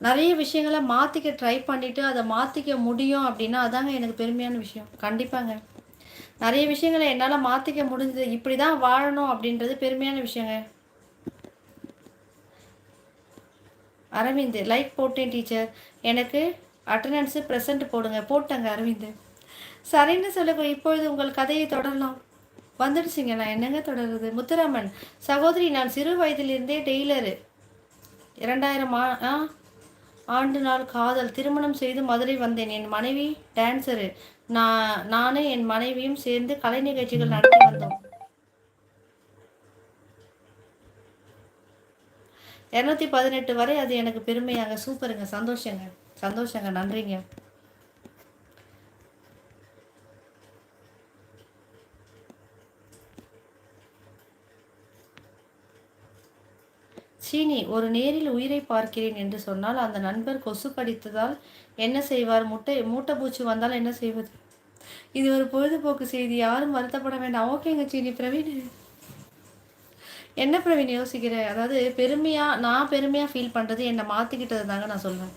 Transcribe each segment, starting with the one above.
நிறைய விஷயங்கள மாத்திக்க ட்ரை பண்ணிட்டு, அத மாத்திக்க முடியும் அப்டின்னா, அதாங்க எனக்கு பெருமையான விஷயம். கண்டிப்பாங்க. நெறைய விஷயங்கள என்னால மாத்திக்க முடிஞ்சது. இப்படிதான் வாழணும் அப்படின்றது பெருமையான விஷயங்க. அரவிந்த் லைக் போட்டேன் டீச்சர். எனக்கு அட்டெண்டன்ஸ் பிரசன்ட் போடுங்க. போட்டேங்க அரவிந்த். சரின்னு சொல்லுங்க. இப்பொழுது உங்கள் கதையை தொடரலாம். வந்துடுச்சுங்க. நான் என்னங்க தொடருது? முத்துராமன் சகோதரி, நான் சிறு வயதிலிருந்தே டெய்லரு. 2000 ஆண்டு நாள் காதல். திருமணம் செய்து மதுரை வந்தேன். என் மனைவி டான்சரு. நானும் என் மனைவியும் சேர்ந்து கலை நிகழ்ச்சிகள் நடத்தி வந்தோம். 218 வரை அது எனக்கு பெருமையாங்க. சூப்பருங்க. சந்தோஷங்க. சந்தோஷங்க. நன்றிங்க. சீனி ஒரு நேரில் உயிரை பார்க்கிறேன் என்று சொன்னால் அந்த நண்பர் கொசு கடித்ததால் என்ன செய்வார்? மூட்டை பூச்சி வந்தால் என்ன செய்வது? இது ஒரு பொழுதுபோக்கு செய்தி. யாரும் வருத்தப்பட வேண்டாம். ஓகேங்க சீனி. பிரவீன் என்ன பிரவீன் யோசிக்கிற? அதாவது நான் பெருமையாக ஃபீல் பண்ணுறது என்னை மாற்றிக்கிட்டது தாங்க நான் சொல்வேன்.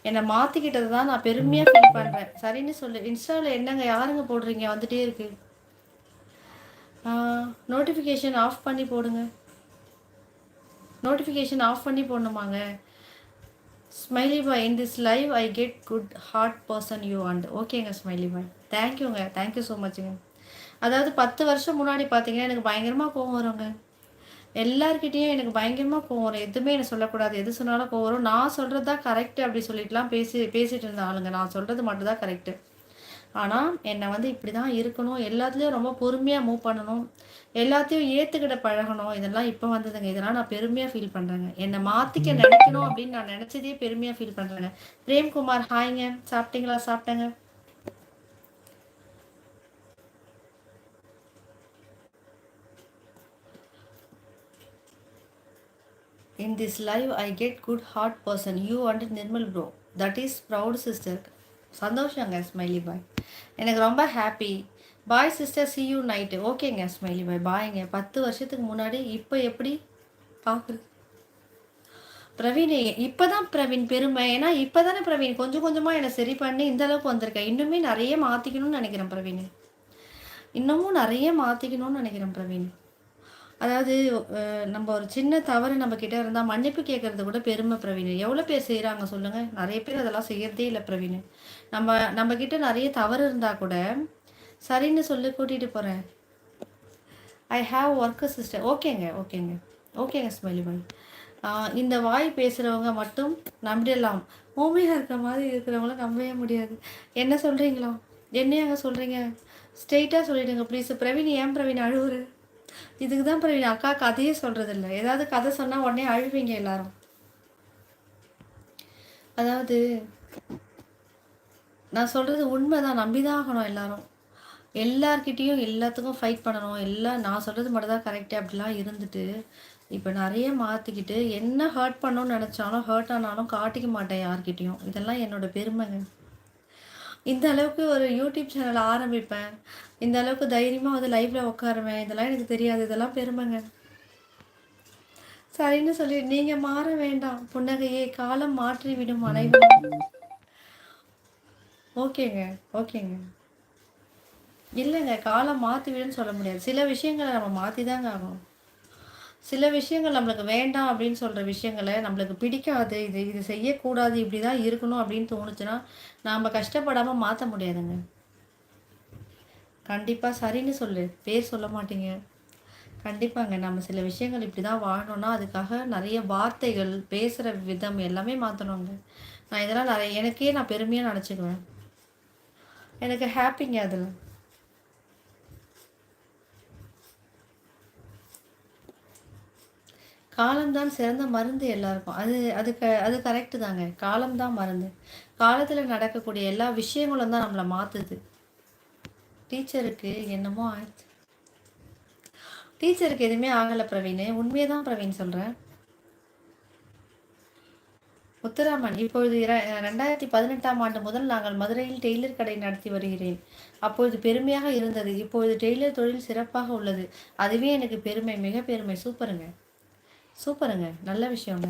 என்னை மாற்றிக்கிட்டது தான் நான் பெருமையாக ஃபீல் பண்ணுறேன். சரின்னு சொல்லு. இன்ஸ்டாவில் என்னங்க யாருங்க போடுறீங்க? வந்துட்டே இருக்கு. நோட்டிஃபிகேஷன் ஆஃப் பண்ணி போடுங்க. நோட்டிஃபிகேஷன் ஆஃப் பண்ணி போடணுமாங்க? Smiley bye in this live I get good heart person you and. ஓகேங்க ஸ்மைலி பாய். தேங்க்யூங்க. தேங்க்யூ ஸோ மச்சுங்க. அதாவது 10 வருஷம் முன்னாடி பார்த்தீங்கன்னா எனக்கு பயங்கரமாக கோவம் வருங்க. எல்லார்கிட்டேயும் எனக்கு பயங்கரமாக கோவம் வரும். எதுவுமே எனக்கு சொல்லக்கூடாது. எது சொன்னாலும் கோவம் வரும். நான் சொல்கிறது தான் கரெக்டு அப்படி சொல்லிட்டுலாம் பேசிகிட்டு இருந்த ஆளுங்க. நான் சொல்கிறது மட்டும் தான் கரெக்டு. ஆனால் என்னை வந்து இப்படி தான் இருக்கணும், எல்லாத்துலேயும் ரொம்ப பொறுமையாக மூவ் பண்ணணும், எல்லாத்தையும் ஏற்றுக்கிட்ட பழகணும். இதெல்லாம் இப்போ வந்ததுங்க. இதெல்லாம் நான் பெருமையாக ஃபீல் பண்ணுறேங்க. என்னை மாற்றிக்க நினைக்கணும் அப்படின்னு நான் நினச்சதே பெருமையாக ஃபீல் பண்ணுறேங்க. பிரேம்குமார் ஹாய்ங்க. சாப்பிட்டீங்களா? சாப்பிட்டேங்க. In this live, I get good heart person. You and Nirmal bro. That is proud sister. சந்தோஷங்க ஸ்மைலி பாய். எனக்கு ரொம்ப happy. Bye sister, C you night. ஓகேங்க ஸ்மைலி பாய். பாய்ங்க. 10 வருஷத்துக்கு முன்னாடி இப்போ எப்படி பார்க்குறது? பிரவீன் இப்போ தான் பிரவீன் பெருமை. ஏன்னா இப்போ தானே பிரவீன் கொஞ்சம் கொஞ்சமாக என்னை சரி பண்ணி இந்த அளவுக்கு வந்திருக்கேன். இன்னுமே நிறைய மாற்றிக்கணும்னு நினைக்கிறேன் பிரவீன். இன்னமும் நிறைய மாற்றிக்கணும்னு நினைக்கிறேன் பிரவீன். அதாவது நம்ம ஒரு சின்ன தவறு நம்ம கிட்ட இருந்தால் மன்னிப்பு கேட்கறது கூட பெருமை பிரவீன். எவ்வளோ பேர் செய்கிறாங்க சொல்லுங்கள்? நிறைய பேர் அதெல்லாம் செய்யறதே இல்லை பிரவீன். நம்ம கிட்ட நிறைய தவறு இருந்தால் கூட சரின்னு சொல்லி கூட்டிகிட்டு போகிறேன். I have work sister. ஓகேங்க. ஓகேங்க. ஓகேங்க ஸ்மைலி பாய். இந்த வாய் பேசுகிறவங்க மட்டும் நம்பிடலாம். ஊமையாக இருக்கிற மாதிரி இருக்கிறவங்கள நம்பவே முடியாது. என்ன சொல்கிறீங்களா? என்னையாங்க சொல்கிறீங்க? ஸ்ட்ரெயிட்டாக சொல்லிவிடுங்க ப்ளீஸ். பிரவீன் ஏன் பிரவீன் அழுவுற? இதுக்கு தான் பிரவீன் அக்கா கதையே சொல்கிறது இல்லை. ஏதாவது கதை சொன்னால் உடனே அழுவீங்க எல்லாரும். அதாவது நான் சொல்கிறது உண்மை தான். நம்பி தான் ஆகணும் எல்லாரும். எல்லார்கிட்டேயும் எல்லாத்துக்கும் ஃபைட் பண்ணணும். நான் சொல்கிறது மட்டும் தான் கரெக்டு அப்படிலாம் இருந்துட்டு இப்போ நிறைய மாற்றிக்கிட்டு என்ன ஹர்ட் பண்ணணும்னு நினச்சாலும் ஹர்ட் ஆனாலும் காட்டிக்க மாட்டேன் யார்கிட்டையும். இதெல்லாம் என்னோட பெருமைங்க. இந்த அளவுக்கு ஒரு யூடியூப் சேனல் ஆரம்பிப்பேன், இந்த அளவுக்கு தைரியமாக வந்து லைவ்ல உட்காருவேன், இதெல்லாம் எனக்கு தெரியாது. இதெல்லாம் பெருமைங்க. சரின்னு சொல்லி நீங்கள் மாற வேண்டாம். புன்னகையே காலம் மாற்றி விடும் அனைவரும். ஓகேங்க. ஓகேங்க. இல்லைங்க, காலம் மாற்றி விடுன்னு சொல்ல முடியாது. சில விஷயங்களை நம்ம மாற்றி தாங்க ஆகணும். சில விஷயங்கள் நம்மளுக்கு வேண்டாம் அப்படின்னு சொல்கிற விஷயங்களை நம்மளுக்கு பிடிக்காது, இது செய்யக்கூடாது, இப்படி தான் இருக்கணும் அப்படின்னு தோணுச்சுன்னா நாம் கஷ்டப்படாமல் மாற்ற முடியாதுங்க. கண்டிப்பாக சரின்னு சொல்லு. பேர் சொல்ல மாட்டீங்க. கண்டிப்பாங்க. நம்ம சில விஷயங்கள் இப்படி தான் வாழணும்னா அதுக்காக நிறைய வார்த்தைகள், பேசுகிற விதம் எல்லாமே மாற்றணுங்க. நான் இதெல்லாம் எனக்கே நான் பெருமையாக நினச்சிக்குவேன். எனக்கு ஹாப்பிங்க அதில். காலம்தான் சிறந்த மருந்து எல்லாருக்கும். அது கரெக்டு தாங்க. காலம்தான் மருந்து. காலத்தில் நடக்கக்கூடிய எல்லா விஷயங்களும் தான் நம்மளை மாற்றுது. டீச்சருக்கு என்னமோ ஆயிடுச்சு. டீச்சருக்கு எதுவுமே ஆகலை பிரவீன். உண்மையை தான் பிரவீன் சொல்கிறேன். முத்துராமன் இப்பொழுது 2018ஆம் ஆண்டு முதல் நாங்கள் மதுரையில் டெய்லர் கடை நடத்தி வருகிறேன். அப்பொழுது பெருமையாக இருந்தது. இப்பொழுது டெய்லர் தொழில் சிறப்பாக உள்ளது. அதுவே எனக்கு பெருமை, மிக பெருமை. சூப்பருங்க. சூப்பருங்க. நல்ல விஷயங்க.